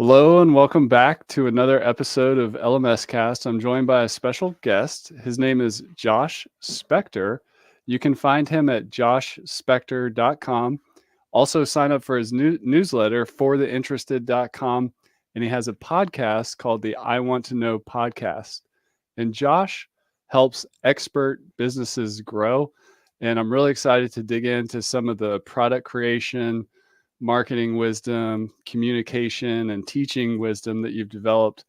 Hello and welcome back to another episode of LMS Cast. I'm joined by a special guest. His name is Josh Spector. You can find him at joshspector.com. Also sign up for his newsletter fortheinterested.com. And he has a podcast called the I Want to Know podcast. And Josh helps expert businesses grow. And I'm really excited to dig into some of the product creation, marketing wisdom, communication, and teaching wisdom that you've developed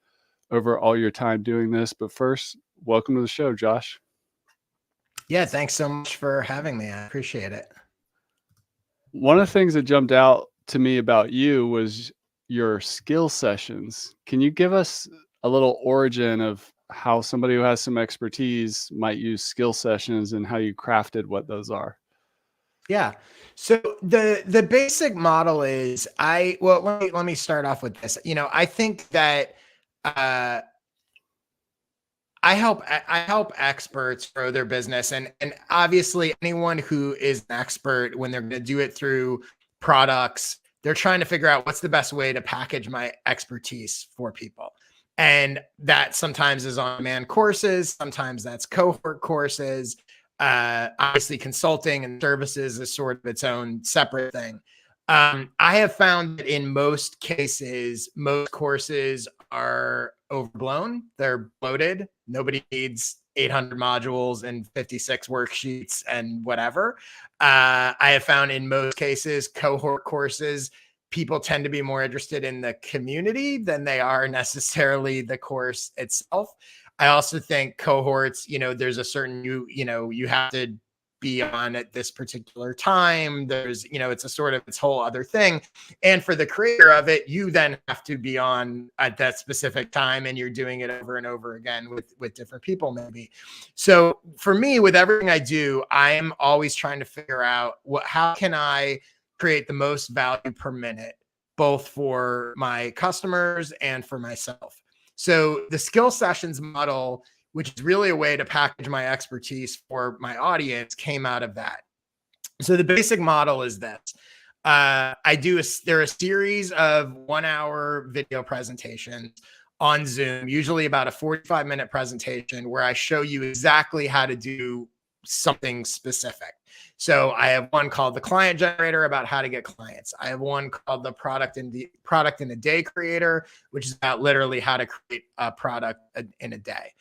over all your time doing this. But first, welcome to the show, Josh. Yeah, thanks so much for having me. I appreciate it. One of the things that jumped out to me about you was your skill sessions. Can you give us a little origin of how somebody who has some expertise might use skill sessions and how you crafted what those are? Yeah. So the basic model is let me start off with this. I think that I help experts grow their business, and obviously anyone who is an expert, when they're going to do it through products, they're trying to figure out what's the best way to package my expertise for people. And that sometimes is on-demand courses, sometimes that's cohort courses. Obviously, consulting and services is sort of its own separate thing. I have found that in most cases, most courses are overblown. They're bloated. Nobody needs 800 modules and 56 worksheets and whatever. I have found in most cases, cohort courses, people tend to be more interested in the community than they are necessarily the course itself. I also think cohorts, there's a certain, you have to be on at this particular time. There's, it's a sort of its whole other thing. And for the creator of it, you then have to be on at that specific time, and you're doing it over and over again with different people maybe. So for me, with everything I do, I am always trying to figure out how can I create the most value per minute, both for my customers and for myself. So the skill sessions model, which is really a way to package my expertise for my audience, came out of that. So the basic model is this. There are a series of 1 hour video presentations on Zoom, usually about a 45-minute presentation where I show you exactly how to do something specific. So I have one called the Client Generator, about how to get clients. I have one called the Product in a Day Creator, which is about literally how to create a product in a day.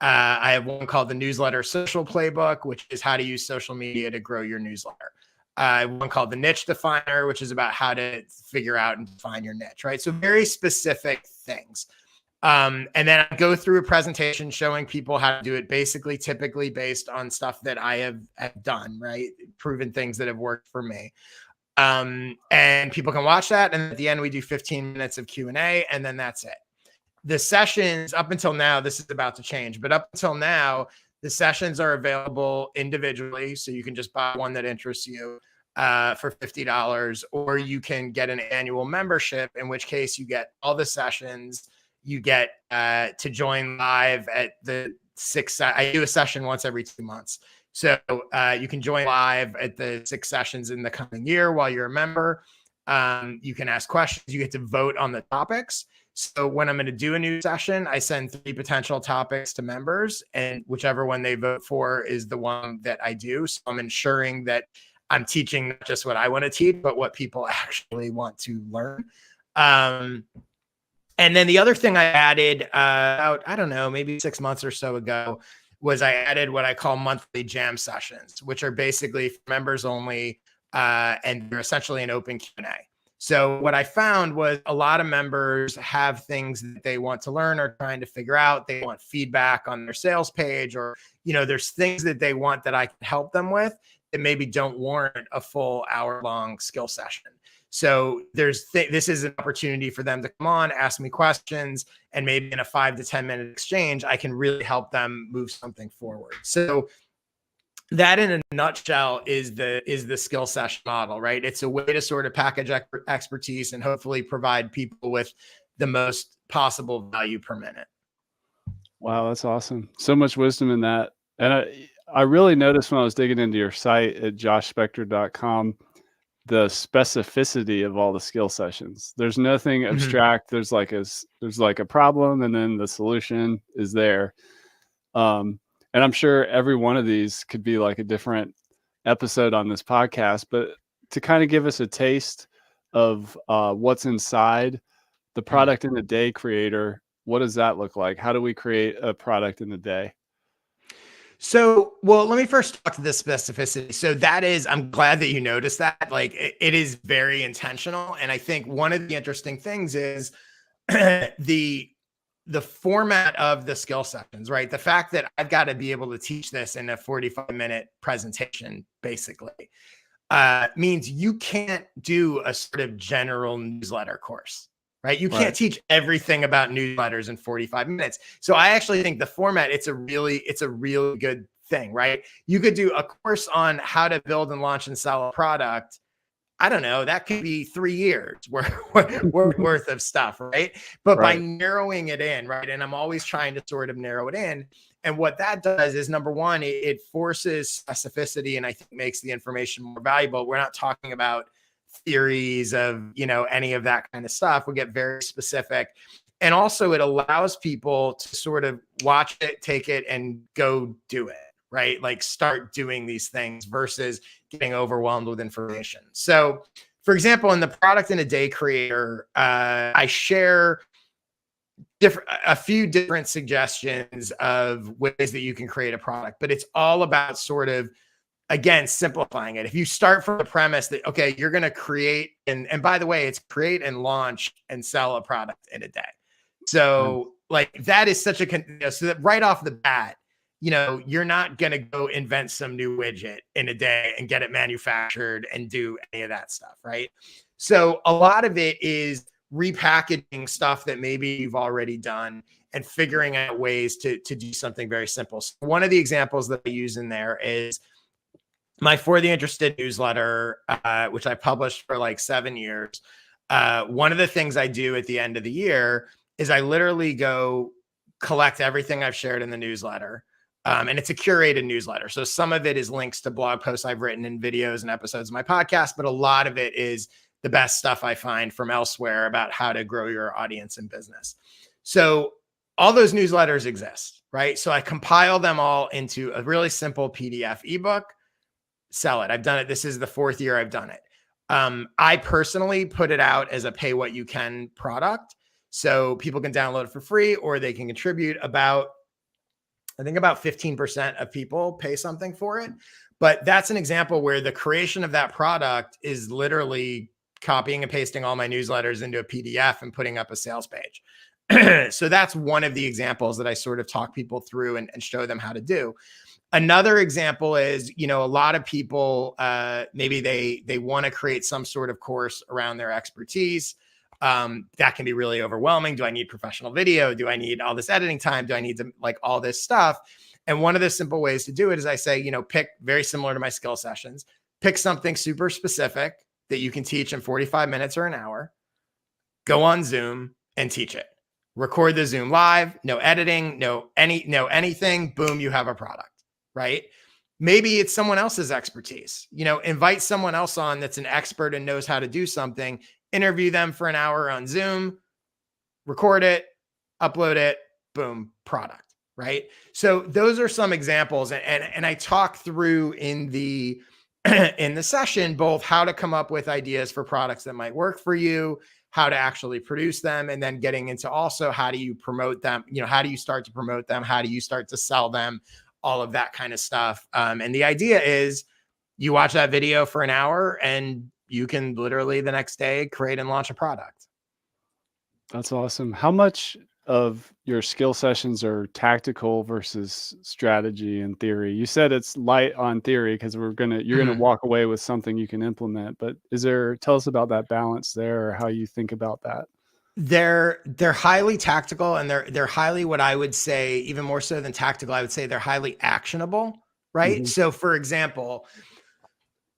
I have one called the Newsletter Social Playbook, which is how to use social media to grow your newsletter. I have one called the Niche Definer, which is about how to figure out and define your niche, right? So very specific things. And then I go through a presentation showing people how to do it, typically based on stuff that I have done, right? Proven things that have worked for me. And people can watch that. And at the end, we do 15 minutes of Q&A, and then that's it. The sessions up until now, this is about to change, but up until now, the sessions are available individually. So you can just buy one that interests you for $50, or you can get an annual membership, in which case you get all the sessions. You get to join live at the I do a session once every 2 months. So you can join live at the 6 sessions in the coming year while you're a member. You can ask questions. You get to vote on the topics. So when I'm going to do a new session, I send 3 potential topics to members, and whichever one they vote for is the one that I do. So I'm ensuring that I'm teaching not just what I want to teach, but what people actually want to learn. And then the other thing I added about, I don't know, maybe 6 months or so ago, was I added what I call monthly jam sessions, which are basically for members only, and they're essentially an open Q&A. So what I found was a lot of members have things that they want to learn or trying to figure out. They want feedback on their sales page, or, there's things that they want that I can help them with that maybe don't warrant a full hour-long skill session. So this is an opportunity for them to come on, ask me questions, and maybe in a 5 to 10 minute exchange, I can really help them move something forward. So that, in a nutshell, is the skill session model, right? It's a way to sort of package expertise and hopefully provide people with the most possible value per minute. Wow, that's awesome. So much wisdom in that. And I really noticed when I was digging into your site at joshspector.com the specificity of all the skill sessions. There's nothing abstract. There's like a problem, and then the solution is there. And I'm sure every one of these could be like a different episode on this podcast, but to kind of give us a taste of what's inside the product in a day creator, what does that look like? How do we create a product in a day? So, well, let me first talk to the specificity. So that is, I'm glad that you noticed that. Like it is very intentional. And I think one of the interesting things is the format of the skill sessions, right? The fact that I've got to be able to teach this in a 45-minute presentation, basically, means you can't do a sort of general newsletter course, right? You can't teach everything about newsletters in 45 minutes. So I actually think the format, it's a really good thing, right? You could do a course on how to build and launch and sell a product. I don't know, that could be 3 years worth of stuff, right? But by narrowing it in, right? And I'm always trying to sort of narrow it in. And what that does is, number one, it forces specificity and I think makes the information more valuable. We're not talking about theories of, any of that kind of stuff. We get very specific. And also it allows people to sort of watch it, take it, and go do it, right? Like start doing these things versus getting overwhelmed with information. So for example, in the product in a day creator, I share a few different suggestions of ways that you can create a product, but it's all about sort of, again, simplifying it. If you start from the premise that, okay, you're going to create, and by the way, it's create and launch and sell a product in a day. So like that is such a, so that right off the bat, you're not going to go invent some new widget in a day and get it manufactured and do any of that stuff, right? So a lot of it is repackaging stuff that maybe you've already done and figuring out ways to do something very simple. So one of the examples that I use in there is my For the Interested newsletter, which I published for like 7 years. One of the things I do at the end of the year is I literally go collect everything I've shared in the newsletter. And it's a curated newsletter. So some of it is links to blog posts I've written and videos and episodes of my podcast, but a lot of it is the best stuff I find from elsewhere about how to grow your audience and business. So all those newsletters exist, right? So I compile them all into a really simple PDF ebook, sell it. I've done it. This is the 4th year I've done it. I personally put it out as a pay what you can product. So people can download it for free or they can contribute. I think about 15% of people pay something for it. But that's an example where the creation of that product is literally copying and pasting all my newsletters into a PDF and putting up a sales page. So that's one of the examples that I sort of talk people through and show them how to do. Another example is, a lot of people, maybe they want to create some sort of course around their expertise. That can be really overwhelming. Do I need professional video? Do I need all this editing time? Do I need to like all this stuff? And one of the simple ways to do it is I say, pick, very similar to my skill sessions, pick something super specific that you can teach in 45 minutes or an hour, go on Zoom and teach it. Record the Zoom live, no editing, no anything, boom, you have a product, right? Maybe it's someone else's expertise, invite someone else on that's an expert and knows how to do something, interview them for an hour on Zoom, record it, upload it, boom, product, right? So those are some examples. And I talk through in the session, both how to come up with ideas for products that might work for you, how to actually produce them, and then getting into also how do you promote them? How do you start to promote them? How do you start to sell them? All of that kind of stuff. And the idea is you watch that video for an hour and you can literally the next day create and launch a product. That's awesome. How much of your skill sessions are tactical versus strategy and theory? You said it's light on theory because you're gonna walk away with something you can implement. But tell us about that balance there, or how you think about that? They're highly tactical, and they're highly, what I would say, even more so than tactical, I would say they're highly actionable, right? So for example,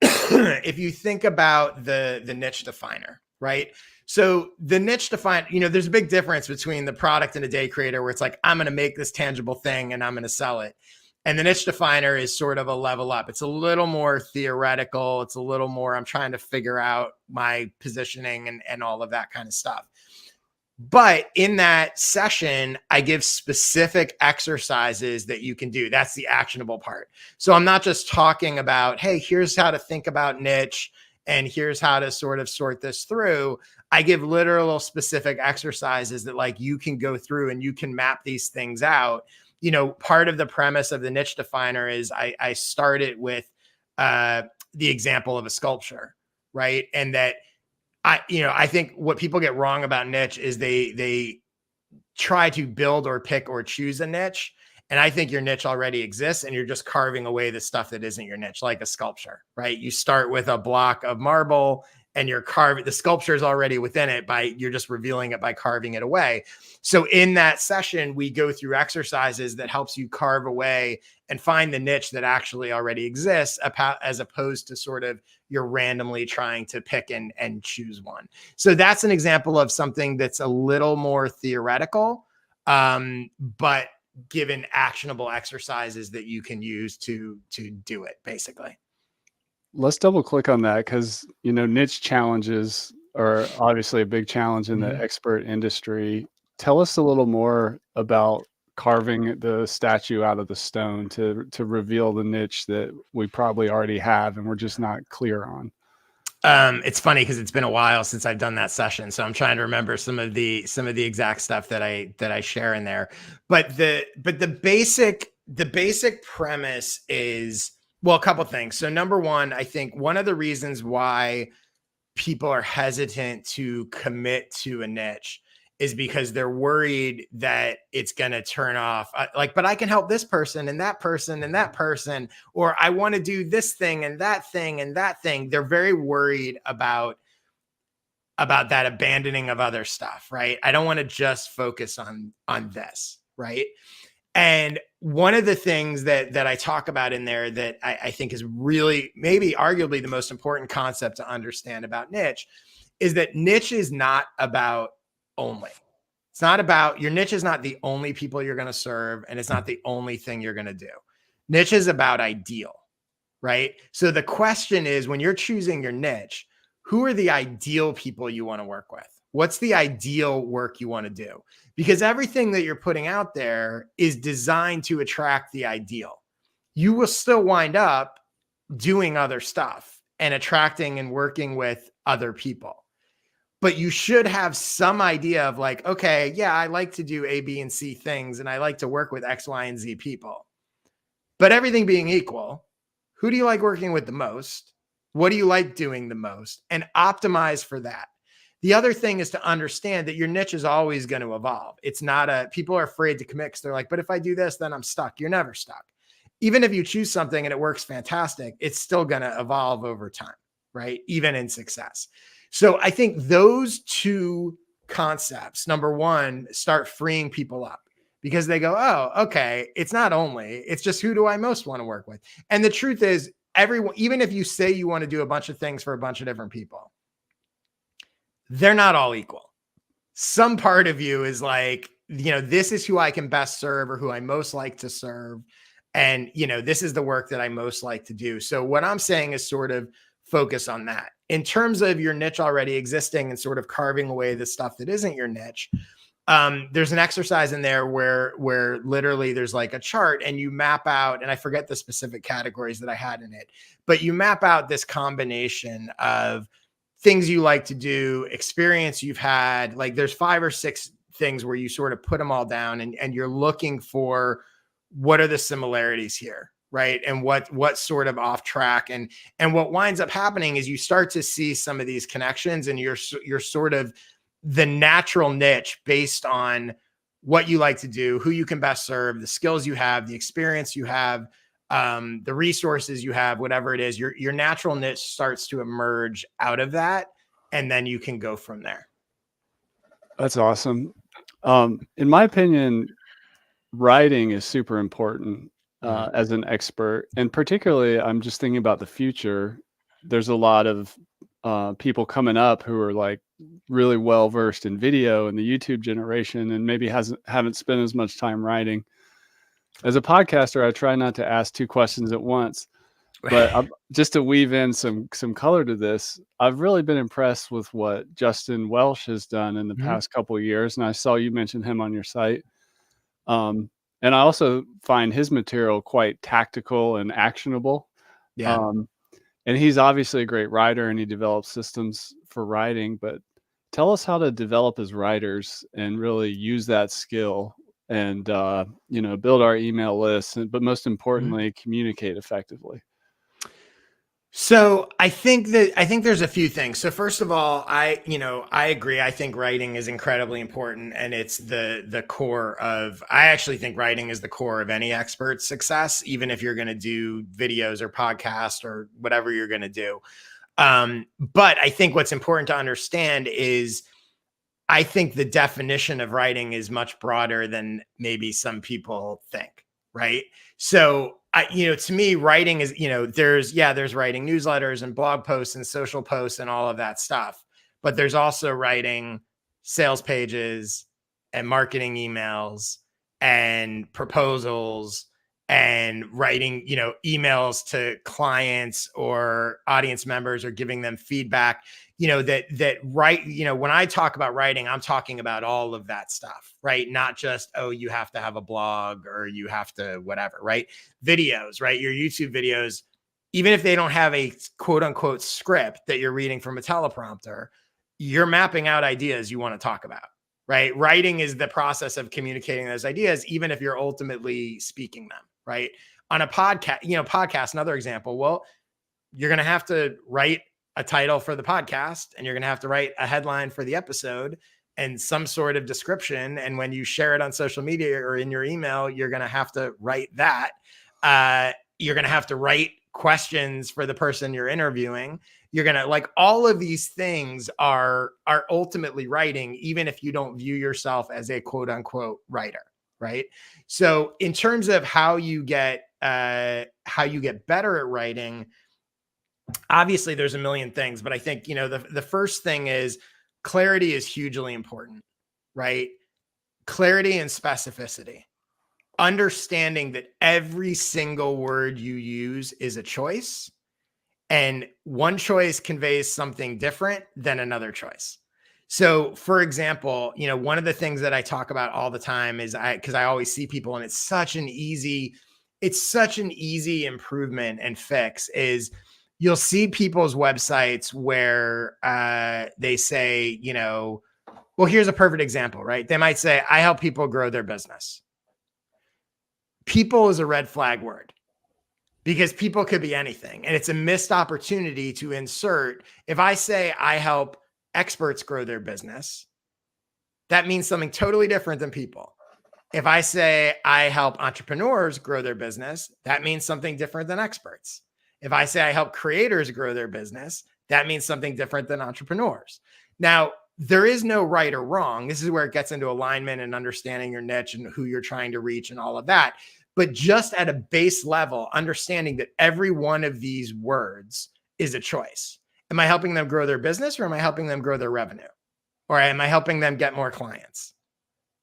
if you think about the niche definer, right? So the niche define, there's a big difference between the product and a day creator where it's like, I'm going to make this tangible thing and I'm going to sell it. And the niche definer is sort of a level up. It's a little more theoretical. It's a little more, I'm trying to figure out my positioning and all of that kind of stuff. But in that session, I give specific exercises that you can do. That's the actionable part. So I'm not just talking about, hey, here's how to think about niche and here's how to sort of sort this through. I give literal specific exercises that like you can go through and you can map these things out. You know, part of the premise of the niche definer is I started with the example of a sculpture, right? And that I think what people get wrong about niche is they try to build or pick or choose a niche. And I think your niche already exists and you're just carving away the stuff that isn't your niche, like a sculpture, right? You start with a block of marble and you're carving, the sculpture is already within it you're just revealing it by carving it away. So in that session, we go through exercises that helps you carve away and find the niche that actually already exists, as opposed to sort of you're randomly trying to pick and choose one. So that's an example of something that's a little more theoretical, but given actionable exercises that you can use to do it, basically. Let's double click on that because, you know, niche challenges are obviously a big challenge in the expert industry. Tell us a little more about carving the statue out of the stone to reveal the niche that we probably already have and we're just not clear on. It's funny because it's been a while since I've done that session, so I'm trying to remember some of the exact stuff that I share in there. But the basic premise is, well, a couple things. So number one, I think one of the reasons why people are hesitant to commit to a niche is because they're worried that it's going to turn off. But I can help this person and that person and that person, or I want to do this thing and that thing and that thing. They're very worried about that abandoning of other stuff, right? I don't want to just focus on this, right? And one of the things that I talk about in there that I think is really maybe arguably the most important concept to understand about niche is that niche is not about only. It's not about, your niche is not the only people you're going to serve, and it's not the only thing you're going to do. Niche is about ideal, right? So the question is, when you're choosing your niche, who are the ideal people you want to work with? What's the ideal work you want to do? Because everything that you're putting out there is designed to attract the ideal. You will still wind up doing other stuff and attracting and working with other people. But you should have some idea of like, okay, yeah, I like to do A, B, and C things, and I like to work with X, Y, and Z people. But everything being equal, who do you like working with the most? What do you like doing the most? And optimize for that. The other thing is to understand that your niche is always going to evolve. It's not people are afraid to commit because they're like, but if I do this, then I'm stuck. You're never stuck. Even if you choose something and it works fantastic, it's still going to evolve over time, right? Even in success. So I think those two concepts, number one, start freeing people up because they go, oh, okay, it's not only, it's just who do I most want to work with? And the truth is, everyone, even if you say you want to do a bunch of things for a bunch of different people, they're not all equal. Some part of you is like, you know, this is who I can best serve or who I most like to serve. And, you know, this is the work that I most like to do. So what I'm saying is sort of focus on that. In terms of your niche already existing and sort of carving away the stuff that isn't your niche, there's an exercise in there where literally there's like a chart and you map out, and I forget the specific categories that I had in it, but you map out this combination of things you like to do, experience you've had. Like there's 5 or 6 things where you sort of put them all down and you're looking for what are the similarities here, right? And what's sort of off track. And what winds up happening is you start to see some of these connections, and you're sort of the natural niche based on what you like to do, who you can best serve, the skills you have, the experience you have, the resources you have, whatever it is, your natural niche starts to emerge out of that. And then you can go from there. That's awesome. In my opinion, writing is super important as an expert. And particularly, I'm just thinking about the future. There's a lot of people coming up who are like really well versed in video and the YouTube generation, and maybe haven't spent as much time writing. As a podcaster, I try not to ask two questions at once, but just to weave in some color to this, I've really been impressed with what Justin Welsh has done in the Mhm. past couple of years, and I saw you mention him on your site. And I also find his material quite tactical and actionable. Yeah. Um, and he's obviously a great writer, and he develops systems for writing. But tell us how to develop as writers and really use that skill and build our email lists, but most Mhm. importantly, communicate effectively. So I think there's a few things. So first of all, I agree. I think writing is incredibly important, and it's the core of. I actually think writing is the core of any expert's success, even if you're going to do videos or podcasts or whatever you're going to do. But I think what's important to understand is I think the definition of writing is much broader than maybe some people think, right? So, to me, writing is, there's writing newsletters and blog posts and social posts and all of that stuff, but there's also writing sales pages and marketing emails and proposals and writing, emails to clients or audience members or giving them feedback, when I talk about writing, I'm talking about all of that stuff, right? Not just, oh, you have to have a blog or you have to whatever, right? Videos, right? Your YouTube videos, even if they don't have a quote unquote script that you're reading from a teleprompter, you're mapping out ideas you want to talk about, right? Writing is the process of communicating those ideas, even if you're ultimately speaking them, right? On a podcast, another example. Well, you're going to have to write a title for the podcast, and you're going to have to write a headline for the episode and some sort of description. And when you share it on social media or in your email, you're going to have to write that. You're going to have to write questions for the person you're interviewing. You're going to like all of these things are ultimately writing, even if you don't view yourself as a quote unquote writer. Right. So in terms of how you get better at writing, obviously there's a million things, but I think, the first thing is clarity is hugely important, right? Clarity and specificity. Understanding that every single word you use is a choice, and one choice conveys something different than another choice. So, for example, one of the things that I talk about all the time is because I always see people, and it's such an easy improvement and fix is you'll see people's websites where they say, well, here's a perfect example, right? They might say, I help people grow their business. People is a red flag word because people could be anything. And it's a missed opportunity to insert. If I say I help experts grow their business, that means something totally different than people. If I say I help entrepreneurs grow their business, that means something different than experts. If I say I help creators grow their business, that means something different than entrepreneurs. Now, there is no right or wrong. This is where it gets into alignment and understanding your niche and who you're trying to reach and all of that. But just at a base level, understanding that every one of these words is a choice. Am I helping them grow their business, or am I helping them grow their revenue? Or am I helping them get more clients?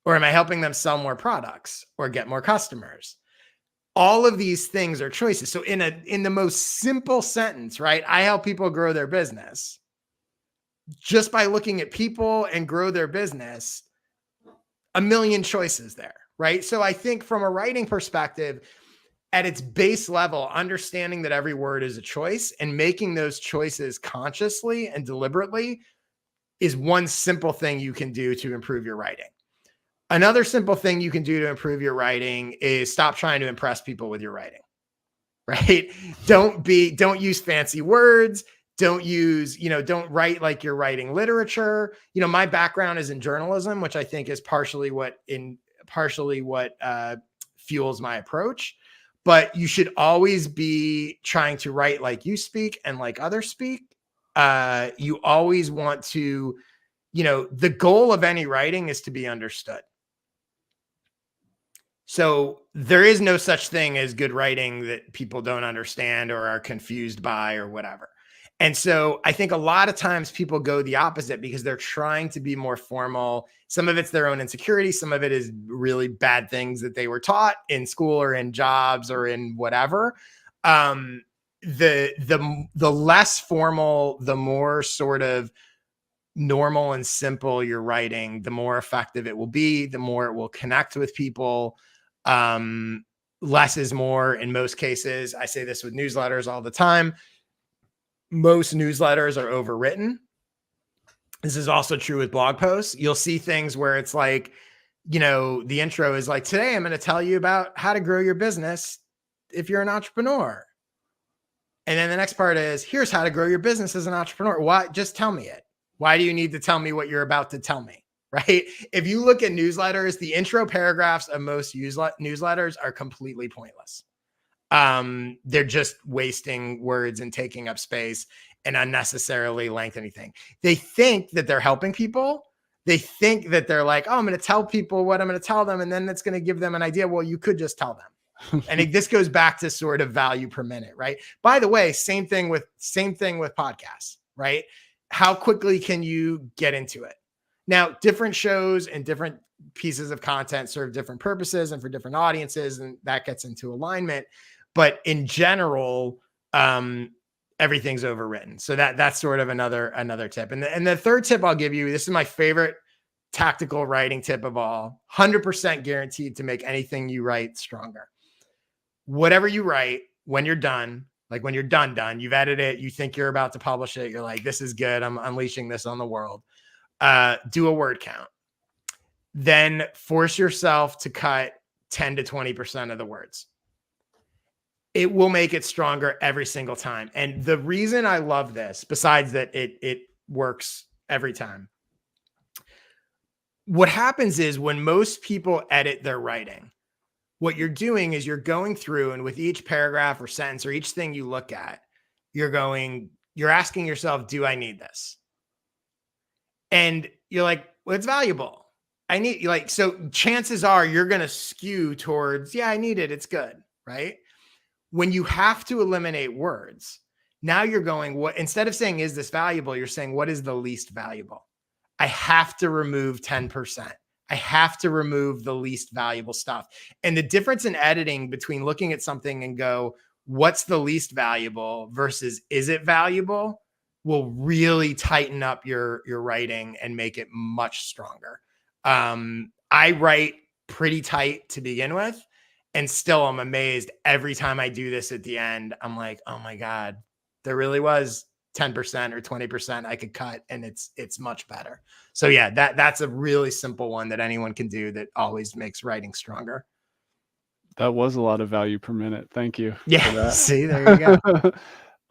Or am I helping them sell more products or get more customers? All of these things are choices. So in the most simple sentence, right? I help people grow their business. Just by looking at people and grow their business, a million choices there, right? So I think from a writing perspective, at its base level, understanding that every word is a choice and making those choices consciously and deliberately is one simple thing you can do to improve your writing. Another simple thing you can do to improve your writing is stop trying to impress people with your writing, right? Don't use fancy words. Don't write like you're writing literature. My background is in journalism, which I think is partially what fuels my approach. But you should always be trying to write like you speak and like others speak. You always want to, the goal of any writing is to be understood. So there is no such thing as good writing that people don't understand or are confused by or whatever. And so I think a lot of times people go the opposite because they're trying to be more formal. Some of it's their own insecurity. Some of it is really bad things that they were taught in school or in jobs or in whatever. The less formal, the more sort of normal and simple you're writing, the more effective it will be, the more it will connect with people. Less is more in most cases. I say this with newsletters all the time. Most newsletters are overwritten. This is also true with blog posts. You'll see things where it's like, the intro is like, today I'm going to tell you about how to grow your business if you're an entrepreneur. And then the next part is, here's how to grow your business as an entrepreneur. Why? Just tell me it. Why do you need to tell me what you're about to tell me? Right? If you look at newsletters, the intro paragraphs of most newsletters are completely pointless. They're just wasting words and taking up space and unnecessarily lengthening things. They think that they're helping people. They think that they're like, oh, I'm going to tell people what I'm going to tell them, and then that's going to give them an idea. Well, you could just tell them. And this goes back to sort of value per minute, right? By the way, same thing with podcasts, right? How quickly can you get into it? Now, different shows and different pieces of content serve different purposes and for different audiences, and that gets into alignment. But in general, everything's overwritten. So that's sort of another tip. And the third tip I'll give you, this is my favorite tactical writing tip of all, 100% guaranteed to make anything you write stronger. Whatever you write, when you're done, like when you're done, you've edited it, you think you're about to publish it, you're like, this is good, I'm unleashing this on the world. Do a word count. Then force yourself to cut 10 to 20% of the words. It will make it stronger every single time. And the reason I love this, besides that it works every time, what happens is when most people edit their writing, what you're doing is you're going through, and with each paragraph or sentence or each thing you look at, you're asking yourself, do I need this? And you're like, well, it's valuable. So chances are you're going to skew towards, yeah, I need it. It's good. Right. When you have to eliminate words, now you're going, instead of saying, is this valuable? You're saying, what is the least valuable? I have to remove 10%. I have to remove the least valuable stuff. And the difference in editing between looking at something and go, what's the least valuable versus is it valuable, will really tighten up your writing and make it much stronger. I write pretty tight to begin with, and still I'm amazed every time I do this at the end. I'm like, oh my God, there really was 10% or 20% I could cut, and it's much better. So yeah, that's a really simple one that anyone can do that always makes writing stronger. That was a lot of value per minute. Thank you. Yeah. See, there you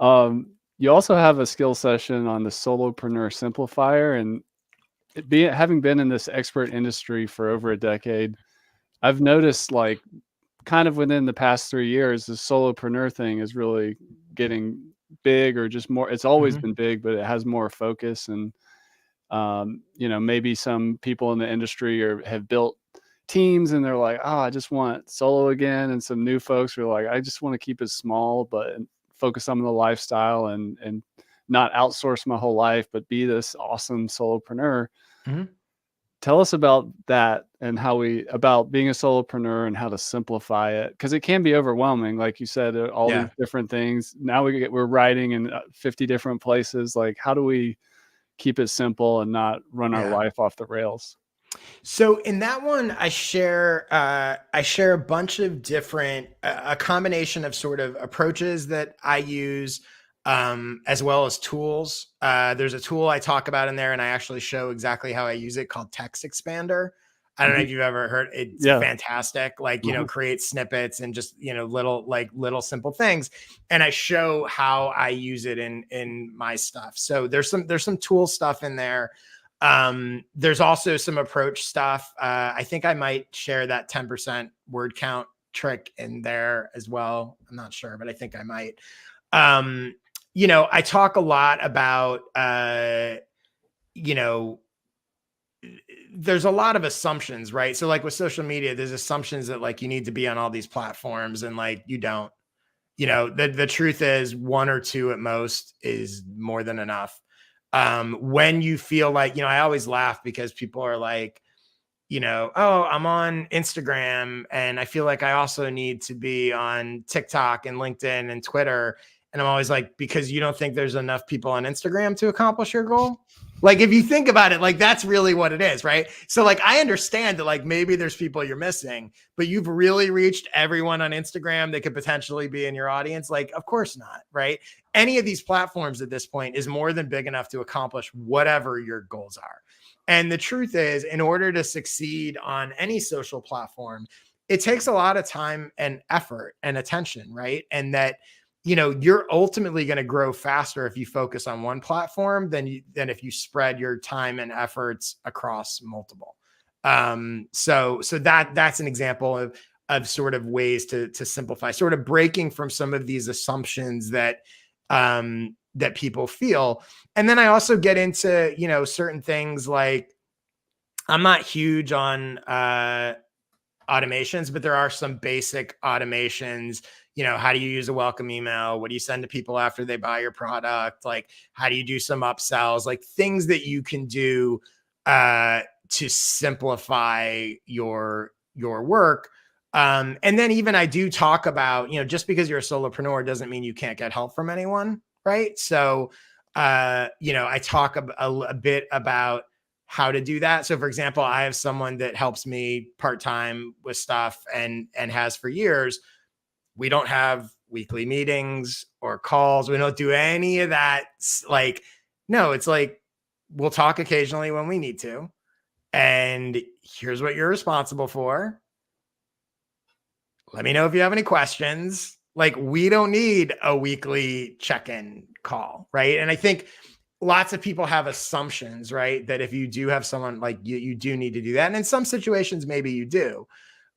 go. You also have a skill session on the Solopreneur Simplifier, and having been in this expert industry for over a decade, I've noticed, like, kind of within the past 3 years, the solopreneur thing is really getting big, or just more. It's always been big, but it has more focus. And maybe some people in the industry have built teams, and they're like, oh, I just want solo again. And some new folks are like, I just want to keep it small, but focus on the lifestyle and not outsource my whole life, but be this awesome solopreneur. Tell us about that and about being a solopreneur and how to simplify it, because it can be overwhelming. Like you said, all these different things. Now we're writing in 50 different places. Like, how do we keep it simple and not run our life off the rails? So in that one, I share a bunch of different, a combination of sort of approaches that I use, as well as tools. There's a tool I talk about in there, and I actually show exactly how I use it, called Text Expander. I don't know if you've ever heard it. It's fantastic. Like, create snippets and just, little simple things. And I show how I use it in my stuff. So there's some tool stuff in there. There's also some approach stuff. I think I might share that 10% word count trick in there as well. I'm not sure, but I think I might. I talk a lot about, there's a lot of assumptions, right? So like with social media, there's assumptions that like you need to be on all these platforms, and like you don't. the truth is 1 or 2 at most is more than enough. When you feel like, I always laugh because people are like, oh, I'm on Instagram and I feel like I also need to be on TikTok and LinkedIn and Twitter. And I'm always like, because you don't think there's enough people on Instagram to accomplish your goal? Like, if you think about it, like, that's really what it is, right? So, like, I understand that, like, maybe there's people you're missing, but you've really reached everyone on Instagram that could potentially be in your audience. Like, of course not, right? Any of these platforms at this point is more than big enough to accomplish whatever your goals are. And the truth is, in order to succeed on any social platform, it takes a lot of time and effort and attention, right? And that, you're ultimately going to grow faster if you focus on one platform than if you spread your time and efforts across multiple. So that's an example of sort of ways to simplify, sort of breaking from some of these assumptions that that people feel. And then I also get into, certain things like, I'm not huge on automations, but there are some basic automations. How do you use a welcome email? What do you send to people after they buy your product? Like, how do you do some upsells? Like, things that you can do to simplify your work. And then even I do talk about, just because you're a solopreneur doesn't mean you can't get help from anyone, right? So, I talk a bit about how to do that. So, for example, I have someone that helps me part-time with stuff and has for years. We don't have weekly meetings or calls. We don't do any of that. Like, no, it's like, we'll talk occasionally when we need to. And here's what you're responsible for. Let me know if you have any questions. Like, we don't need a weekly check-in call, right? And I think lots of people have assumptions, right? That if you do have someone like you do need to do that. And in some situations, maybe you do.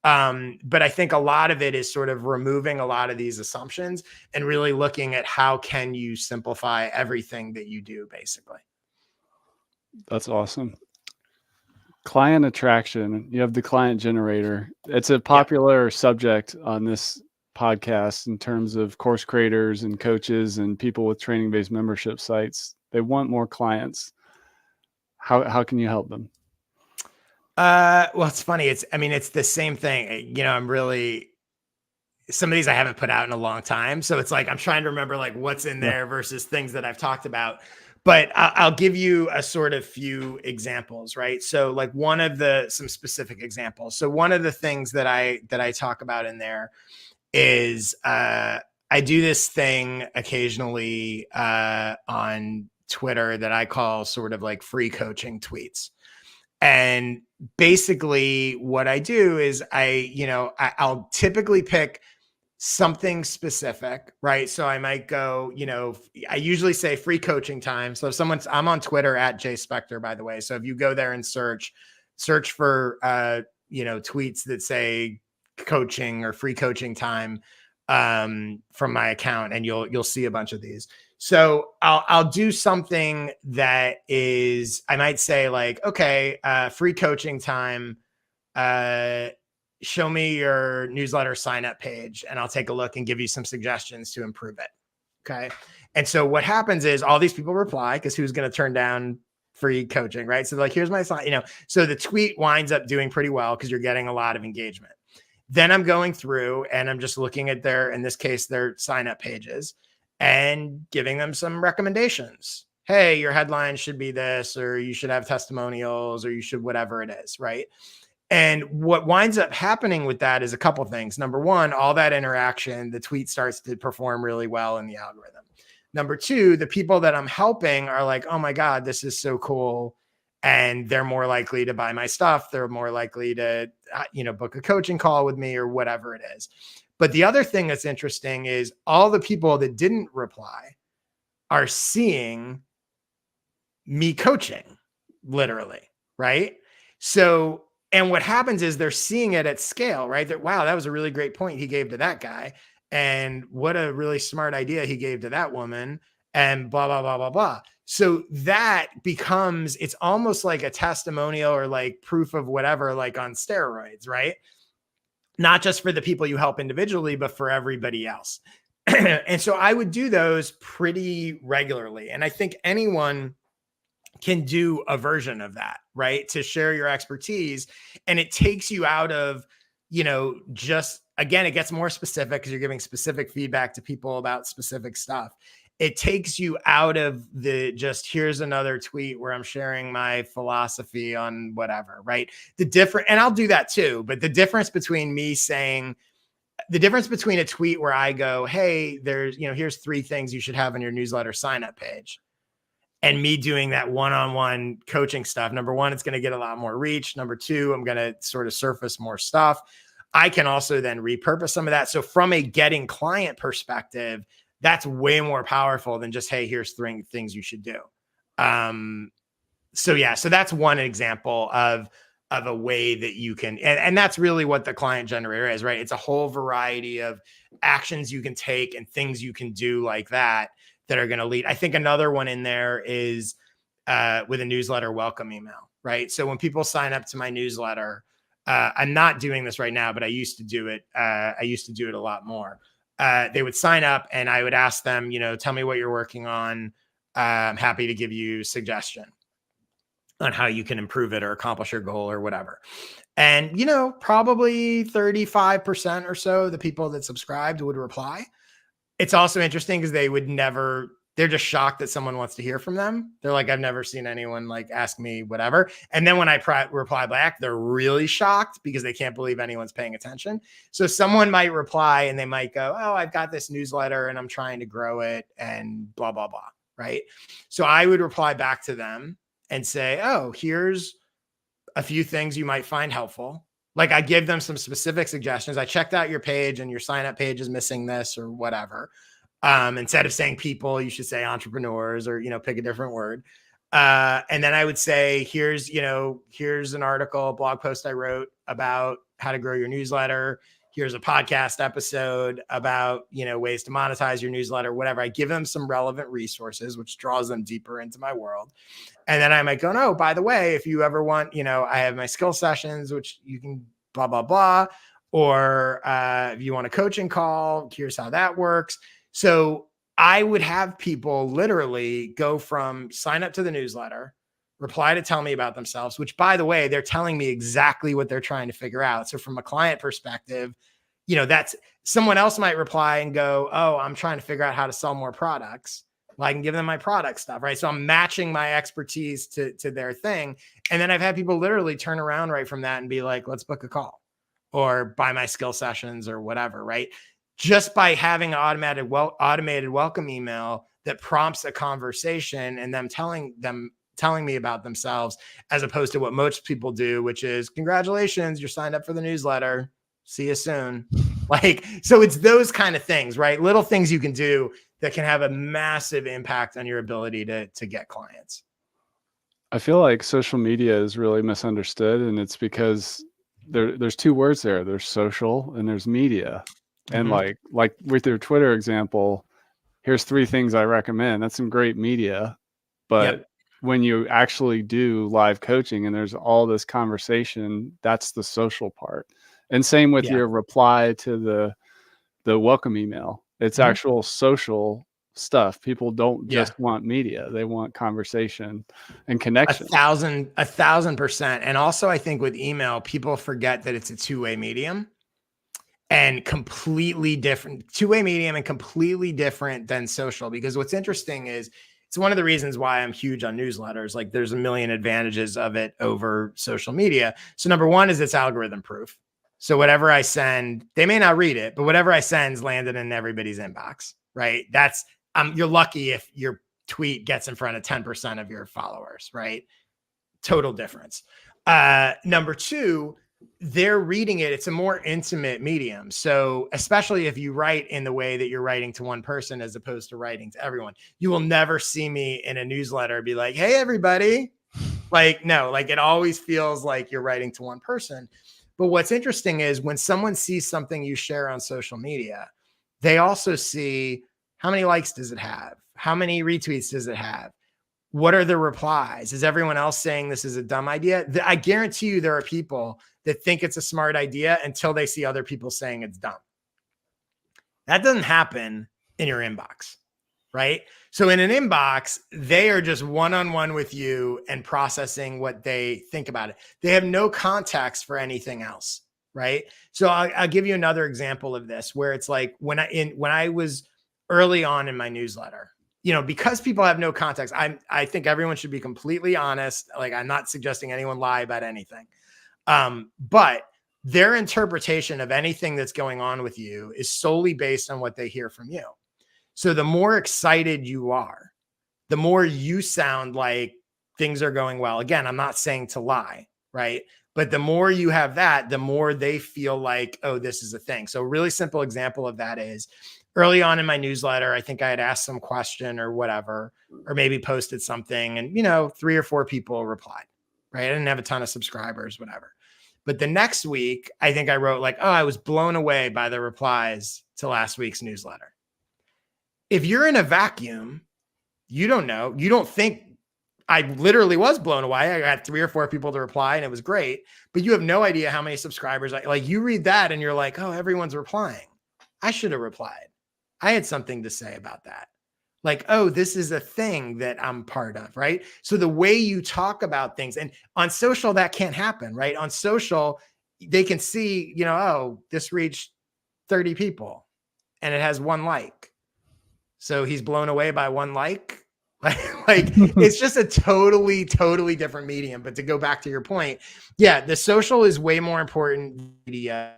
But I think a lot of it is sort of removing a lot of these assumptions and really looking at how can you simplify everything that you do, basically. That's awesome. Client attraction. You have the client generator. It's a popular subject on this podcast in terms of course creators and coaches and people with training-based membership sites. They want more clients. How can you help them? Well, it's funny. It's the same thing. Some of these I haven't put out in a long time. So it's like, I'm trying to remember like what's in there versus things that I've talked about. But I'll give you a sort of few examples, right? So like some specific examples. So one of the things that I talk about in there is I do this thing occasionally on Twitter that I call sort of like free coaching tweets. And basically what I do is I'll typically pick something specific, right? So I might go, I usually say free coaching time. So if I'm on Twitter at @Spector, by the way. So if you go there and search for, tweets that say coaching or free coaching time from my account, and you'll see a bunch of these. So I'll do something that is, I might say like, okay, free coaching time, show me your newsletter sign up page and I'll take a look and give you some suggestions to improve it. Okay. And so what happens is all these people reply, because who's going to turn down free coaching, right? So like, here's my sign, so the tweet winds up doing pretty well because you're getting a lot of engagement. Then I'm going through and I'm just looking at in this case, their sign up pages and giving them some recommendations. Hey, your headline should be this, or you should have testimonials, or you should whatever it is, right? And what winds up happening with that is a couple of things. Number one, all that interaction, the tweet starts to perform really well in the algorithm. Number two, the people that I'm helping are like, oh my God, this is so cool. And they're more likely to buy my stuff. They're more likely to, book a coaching call with me or whatever it is. But the other thing that's interesting is all the people that didn't reply are seeing me coaching, literally, right? So, and what happens is they're seeing it at scale, right? That, wow, that was a really great point he gave to that guy. And what a really smart idea he gave to that woman, and blah, blah, blah, blah, blah. So that becomes, it's almost like a testimonial or like proof of whatever, like on steroids, right? Not just for the people you help individually, but for everybody else. And so I would do those pretty regularly. And I think anyone can do a version of that, right? To share your expertise. And it takes you out of, just again, it gets more specific because you're giving specific feedback to people about specific stuff. It takes you out of the just here's another tweet where I'm sharing my philosophy on whatever, right? And I'll do that too, but the difference between a tweet where I go, hey, here's 3 things you should have on your newsletter sign up page, and me doing that one-on-one coaching stuff. Number 1, it's going to get a lot more reach. Number 2, I'm going to sort of surface more stuff. I can also then repurpose some of that. So from a getting client perspective, that's way more powerful than just, hey, here's 3 things you should do. So that's one example of a way that you can, and that's really what the client generator is, right? It's a whole variety of actions you can take and things you can do like that are going to lead. I think another one in there is with a newsletter welcome email, right? So when people sign up to my newsletter, I'm not doing this right now, but I used to do it. I used to do it a lot more. They would sign up and I would ask them, tell me what you're working on. I'm happy to give you suggestion on how you can improve it or accomplish your goal or whatever. And, probably 35% or so, the people that subscribed would reply. It's also interesting because they're just shocked that someone wants to hear from them. They're like, I've never seen anyone like ask me whatever. And then when I reply back, they're really shocked because they can't believe anyone's paying attention. So someone might reply and they might go, oh, I've got this newsletter and I'm trying to grow it and blah, blah, blah. Right. So I would reply back to them and say, oh, here's a few things you might find helpful. Like I give them some specific suggestions. I checked out your page and your sign up page is missing this or whatever. Instead of saying people, you should say entrepreneurs or, pick a different word. And then I would say, here's an article, blog post I wrote about how to grow your newsletter. Here's a podcast episode about, ways to monetize your newsletter, whatever. I give them some relevant resources, which draws them deeper into my world. And then I might go, no, by the way, if you ever want, I have my skill sessions, which you can blah, blah, blah. Or if you want a coaching call, here's how that works. So I would have people literally go from sign up to the newsletter, reply to tell me about themselves, which by the way, they're telling me exactly what they're trying to figure out. So from a client perspective, that's someone else might reply and go, oh, I'm trying to figure out how to sell more products. Well, I can give them my product stuff, right? So I'm matching my expertise to their thing. And then I've had people literally turn around right from that and be like, let's book a call or buy my skill sessions or whatever, right? Just by having an automated welcome email that prompts a conversation and them telling me about themselves, as opposed to what most people do, which is congratulations, you're signed up for the newsletter. See you soon. So it's those kind of things, right? Little things you can do that can have a massive impact on your ability to get clients. I feel like social media is really misunderstood, and it's because there's 2 words there. There's social and there's media. And like with your Twitter example, here's 3 things I recommend. That's some great media. But when you actually do live coaching and there's all this conversation, that's the social part. And same with your reply to the welcome email. It's actual social stuff. People don't just want media. They want conversation and connection. 1,000%. And also I think with email, people forget that it's a 2-way medium. And completely different, 2-way medium and completely different than social. Because what's interesting is it's one of the reasons why I'm huge on newsletters. Like there's a million advantages of it over social media. So number 1 is it's algorithm proof. So whatever I send, they may not read it, but whatever I send's landed in everybody's inbox, right? That's, you're lucky if your tweet gets in front of 10% of your followers, right? Total difference. Number 2, they're reading it. It's a more intimate medium. So especially if you write in the way that you're writing to one person, as opposed to writing to everyone, you will never see me in a newsletter be like, hey, everybody. No, it always feels like you're writing to one person. But what's interesting is when someone sees something you share on social media, they also see how many likes does it have? How many retweets does it have? What are the replies? Is everyone else saying this is a dumb idea? I guarantee you there are people that think it's a smart idea until they see other people saying it's dumb. That doesn't happen in your inbox, right? So in an inbox, they are just one-on-one with you and processing what they think about it. They have no context for anything else, right? So I'll give you another example of this, where it's like when I was early on in my newsletter, because people have no context, I think everyone should be completely honest. Like, I'm not suggesting anyone lie about anything. But their interpretation of anything that's going on with you is solely based on what they hear from you. So the more excited you are, the more you sound like things are going well. Again, I'm not saying to lie, right? But the more you have that, the more they feel like, oh, this is a thing. So a really simple example of that is early on in my newsletter, I think I had asked some question or whatever, or maybe posted something, and 3 or 4 people replied, right? I didn't have a ton of subscribers, whatever. But the next week, I think I wrote like, oh, I was blown away by the replies to last week's newsletter. If you're in a vacuum, you don't know. You don't think I literally was blown away. I got 3 or 4 people to reply and it was great, but you have no idea how many subscribers. You read that and you're like, oh, everyone's replying. I should have replied. I had something to say about that. Like, oh, this is a thing that I'm part of, right? So the way you talk about things, and on social, that can't happen, right? On social, they can see, oh, this reached 30 people and it has 1 like. So he's blown away by 1 like. Like it's just a totally, totally different medium. But to go back to your point, yeah, the social is way more important than media.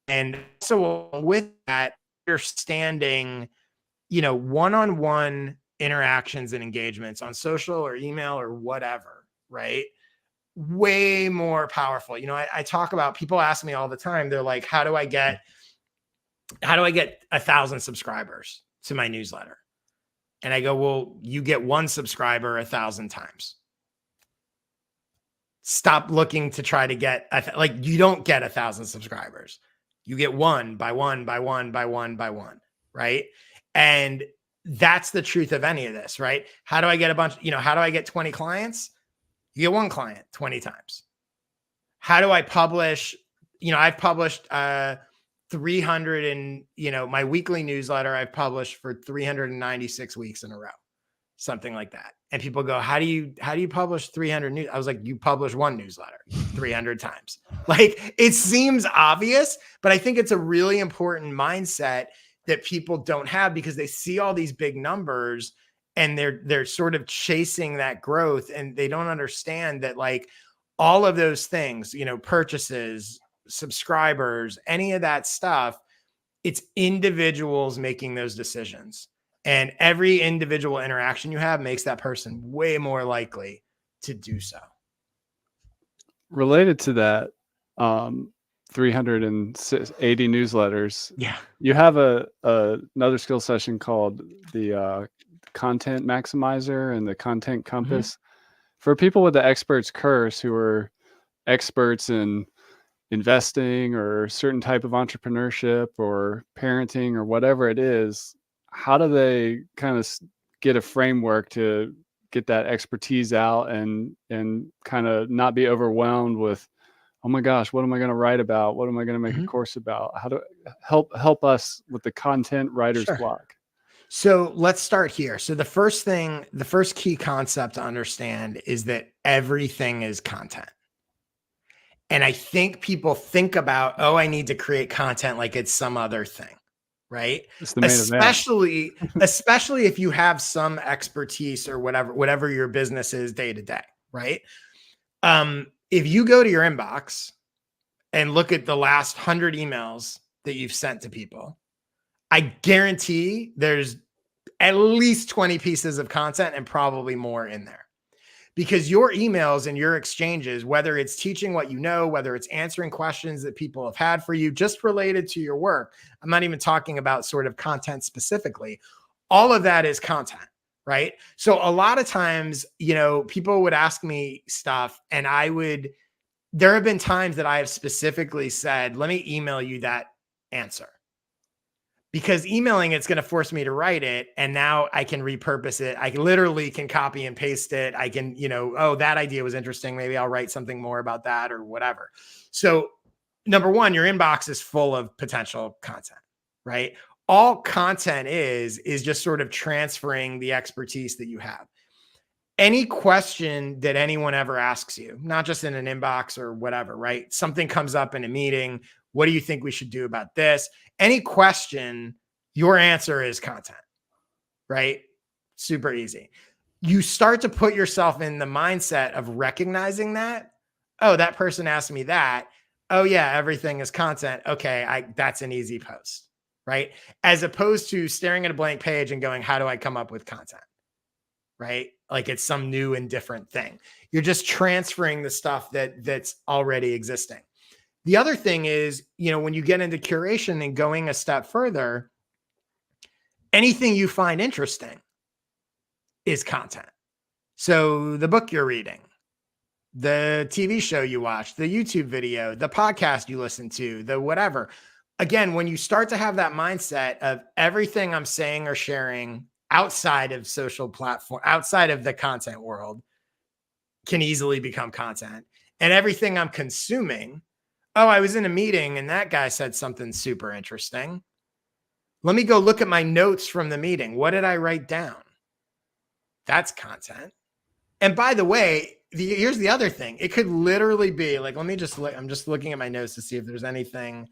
And so with that, understanding, one-on-one interactions and engagements on social or email or whatever, right? Way more powerful. I talk about, people ask me all the time, they're like, how do I get 1,000 subscribers to my newsletter? And I go, well, you get 1 subscriber 1,000 times. Stop looking to try to get, you don't get 1,000 subscribers. You get 1 by 1 by 1 by 1 by 1, right? And that's the truth of any of this, right? How do I get how do I get 20 clients? You get 1 client 20 times. How do I publish? I've published 300 and, my weekly newsletter I've published for 396 weeks in a row, something like that. And people go, how do you publish 300 news? I was like, you publish 1 newsletter 300 times. Like, it seems obvious, but I think it's a really important mindset that people don't have, because they see all these big numbers and they're sort of chasing that growth, and they don't understand that, like, all of those things, purchases, subscribers, any of that stuff, it's individuals making those decisions. And every individual interaction you have makes that person way more likely to do so. Related to that, 380 newsletters. Yeah. You have another skill session called the content maximizer and the content compass. For people with the expert's curse, who are experts in investing or a certain type of entrepreneurship or parenting or whatever it is, how do they kind of get a framework to get that expertise out and kind of not be overwhelmed with, oh my gosh, what am I going to write about? What am I going to make a course about? How to help us with the content writer's block? So let's start here. So the first key concept to understand is that everything is content. And I think people think about, oh, I need to create content like it's some other thing, right? It's the main especially if you have some expertise or whatever your business is day to day, right? If you go to your inbox and look at the last 100 emails that you've sent to people, I guarantee there's at least 20 pieces of content and probably more in there. Because your emails and your exchanges, whether it's teaching what you know, whether it's answering questions that people have had for you just related to your work, I'm not even talking about sort of content specifically, all of that is content, right? So a lot of times, people would ask me stuff, and there have been times that I have specifically said, let me email you that answer. Because emailing it's going to force me to write it, and now I can repurpose it. I literally can copy and paste it. I can, oh, that idea was interesting. Maybe I'll write something more about that or whatever. So number one, your inbox is full of potential content, right? all content is just sort of transferring the expertise that you have. Any question that anyone ever asks you, not just in an inbox or whatever, right? Something comes up in a meeting. What do you think we should do about this? Any question, your answer is content, right? Super easy. You start to put yourself in the mindset of recognizing that. Oh, that person asked me that. Oh yeah, everything is content. Okay, that's an easy post, right? As opposed to staring at a blank page and going, how do I come up with content? Right? Like it's some new and different thing. You're just transferring the stuff that's already existing. The other thing is, when you get into curation and going a step further, anything you find interesting is content. So the book you're reading, the TV show you watch, the YouTube video, the podcast you listen to, the whatever. Again, when you start to have that mindset of everything I'm saying or sharing outside of social platform, outside of the content world, can easily become content. And everything I'm consuming, oh, I was in a meeting and that guy said something super interesting. Let me go look at my notes from the meeting. What did I write down? That's content. And by the way, here's the other thing. It could literally be like, I'm just looking at my notes to see if there's anything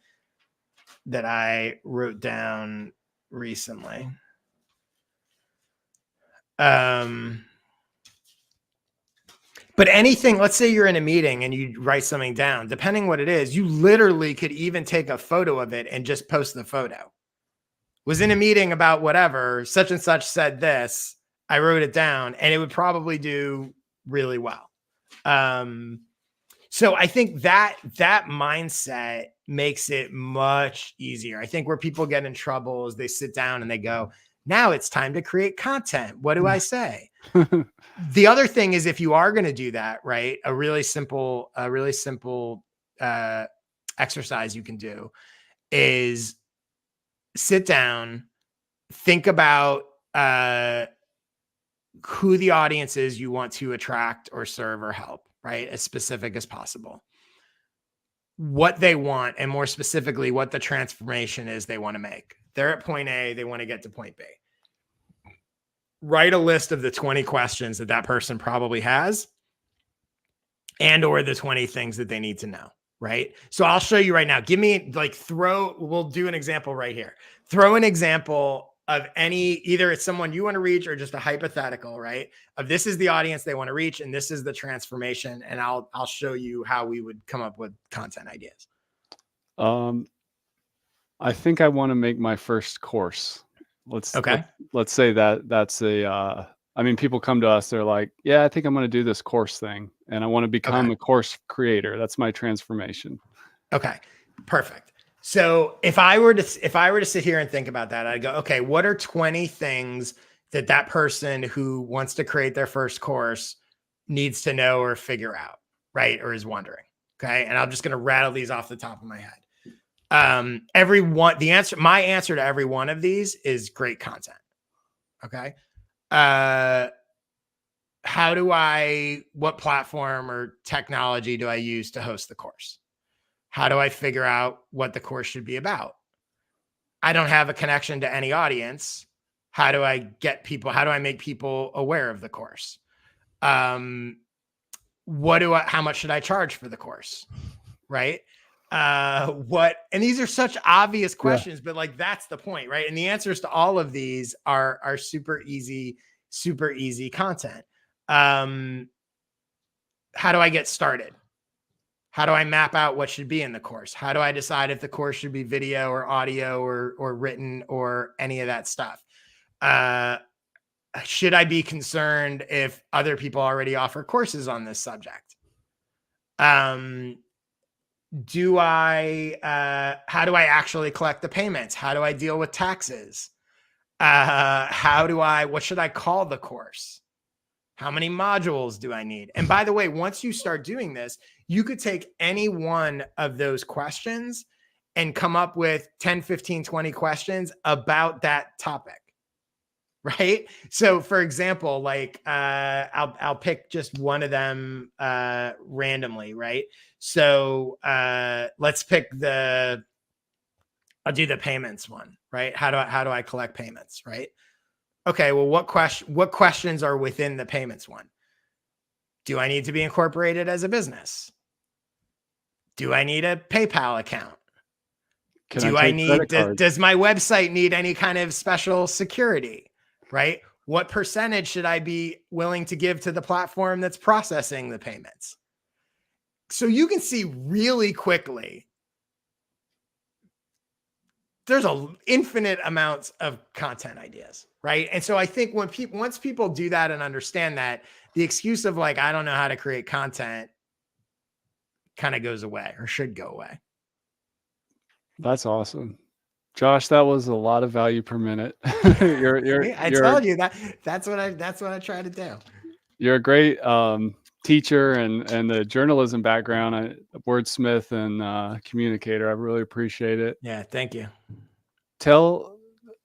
that I wrote down recently. But anything, let's say you're in a meeting and you write something down, depending what it is, you literally could even take a photo of it and just post the photo. Was in a meeting about whatever, such and such said this, I wrote it down, and it would probably do really well. So I think that mindset makes it much easier. I think where people get in trouble is they sit down and they go, now it's time to create content. What do I say? The other thing is, if you are going to do that, right, a really simple exercise you can do is sit down, think about who the audience is you want to attract or serve or help, right? As specific as possible. What they want, and more specifically, what the transformation is they want to make. They're at point A, they want to get to point B. Write a list of the 20 questions that person probably has, and or the 20 things that they need to know, right? So I'll show you right now. Give me we'll do an example right here. Throw an example of either it's someone you want to reach or just a hypothetical, right? Of this is the audience they want to reach and this is the transformation. And I'll show you how we would come up with content ideas. I think I want to make my first course. Let's say that's people come to us, they're like, yeah, I think I'm going to do this course thing and I want to become a course creator. That's my transformation. Okay, perfect. So if I were to sit here and think about that, I'd go, okay, what are 20 things that person who wants to create their first course needs to know or figure out, right? Or is wondering. Okay. And I'm just going to rattle these off the top of my head. My answer to every one of these is great content. Okay. What platform or technology do I use to host the course? How do I figure out what the course should be about? I don't have a connection to any audience. How do I make people aware of the course? How much should I charge for the course? Right. And these are such obvious questions, but that's the point, right? And the answers to all of these are super easy content. How do I get started? How do I map out what should be in the course? How do I decide if the course should be video or audio or written or any of that stuff? Should I be concerned if other people already offer courses on this subject? How do I actually collect the payments? How do I deal with taxes? What should I call the course? How many modules do I need? And by the way, once you start doing this, you could take any one of those questions and come up with 10, 15, 20 questions about that topic, right? So for example, I'll pick just one of them randomly, right? So let's pick the I'll do the payments one, right? How do I collect payments, right? Okay, well, what questions are within the payments one? Do I need to be incorporated as a business? Do I need a PayPal account? Can I take credit cards? Does my website need any kind of special security, right? What percentage should I be willing to give to the platform that's processing the payments? So you can see really quickly, there's infinite amounts of content ideas, right? And so I think once people do that and understand that, the excuse of like, I don't know how to create content kind of goes away, or should go away. That's awesome. Josh, that was a lot of value per minute. I told you that's what I try to do. You're a great teacher and the journalism background, wordsmith and communicator. I really appreciate it. Yeah, thank you. Tell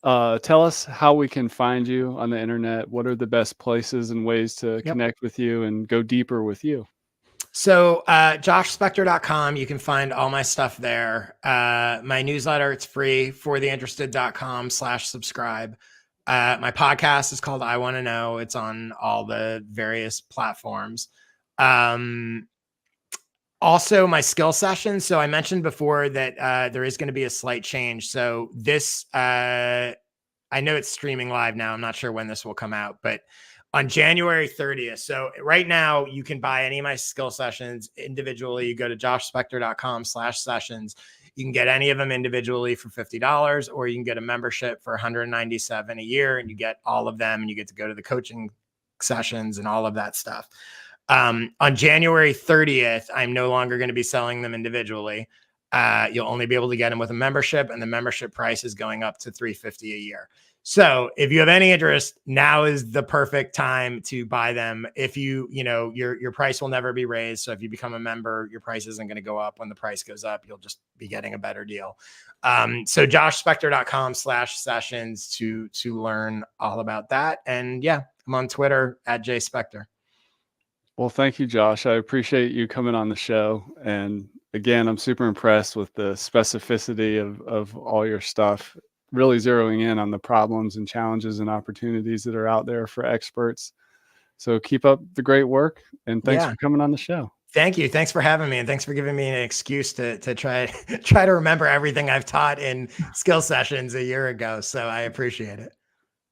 us how we can find you on the internet. What are the best places and ways to connect with you and go deeper with you? So joshspector.com, you can find all my stuff there. My newsletter, it's free, fortheinterested.com/subscribe. My podcast is called I Want to Know. It's on all the various platforms. Also my skill session. So I mentioned before that there is going to be a slight change. So this, I know it's streaming live now. I'm not sure when this will come out, but on January 30th. So right now you can buy any of my skill sessions individually. You go to joshspector.com/sessions. You can get any of them individually for $50, or you can get a membership for $197 a year, and you get all of them, and you get to go to the coaching sessions and all of that stuff. On January 30th, I'm no longer going to be selling them individually. You'll only be able to get them with a membership, and the membership price is going up to $350 a year. So if you have any interest, now is the perfect time to buy them. If your price will never be raised. So if you become a member, your price isn't going to go up. When the price goes up, you'll just be getting a better deal. So joshspector.com/sessions to learn all about that. And yeah, I'm on Twitter @jspector. Well, thank you, Josh. I appreciate you coming on the show. And again, I'm super impressed with the specificity of all your stuff, really zeroing in on the problems and challenges and opportunities that are out there for experts. So keep up the great work, and thanks for coming on the show. Thank you. Thanks for having me. And thanks for giving me an excuse to try to remember everything I've taught in skill sessions a year ago. So I appreciate it.